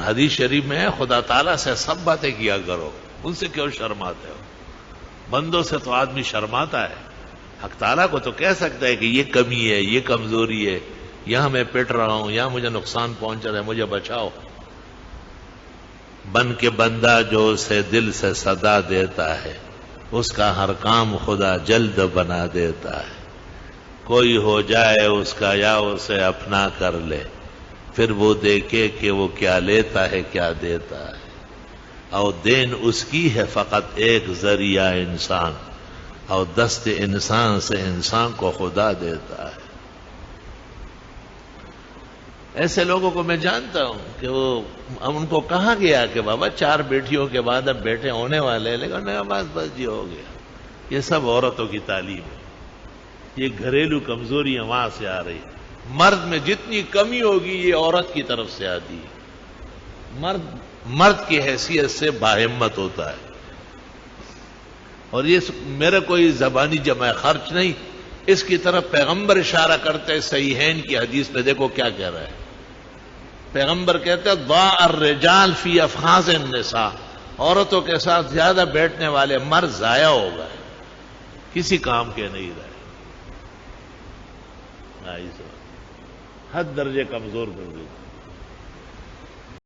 حدیث شریف میں ہے خدا تعالیٰ سے سب باتیں کیا کرو، ان سے کیوں شرماتے ہو؟ بندوں سے تو آدمی شرماتا ہے، حق تعالیٰ کو تو کہہ سکتا ہے کہ یہ کمی ہے، یہ کمزوری ہے، یہاں میں پٹ رہا ہوں، یہاں مجھے نقصان پہنچ رہا ہے، مجھے بچاؤ۔ بن کے بندہ جو اسے دل سے صدا دیتا ہے، اس کا ہر کام خدا جلد بنا دیتا ہے۔ کوئی ہو جائے اس کا یا اسے اپنا کر لے، پھر وہ دیکھے کہ وہ کیا لیتا ہے کیا دیتا ہے۔ اور دین اس کی ہے فقط ایک ذریعہ انسان، اور دست انسان سے انسان کو خدا دیتا ہے۔ ایسے لوگوں کو میں جانتا ہوں کہ وہ ان کو کہا گیا کہ بابا 4 بیٹیوں کے بعد اب بیٹے ہونے والے ہیں، لیکن بس جی ہو گیا۔ یہ سب عورتوں کی تعلیم ہے، یہ گھریلو کمزوریاں وہاں سے آ رہی ہے۔ مرد میں جتنی کمی ہوگی یہ عورت کی طرف سے آتی ہے۔ مرد کی حیثیت سے باہمت ہوتا ہے، اور یہ میرا کوئی زبانی جمع خرچ نہیں، اس کی طرف پیغمبر اشارہ کرتے ہیں۔ صحیحین کی حدیث میں دیکھو کیا کہہ رہا ہے پیغمبر، کہتے ہیں ضاع الرجال فی افخاذ النساء، عورتوں کے ساتھ زیادہ بیٹھنے والے مرد ضائع ہو گئے، کسی کام کے نہیں رہے، حد درجے کمزور کر دیتے۔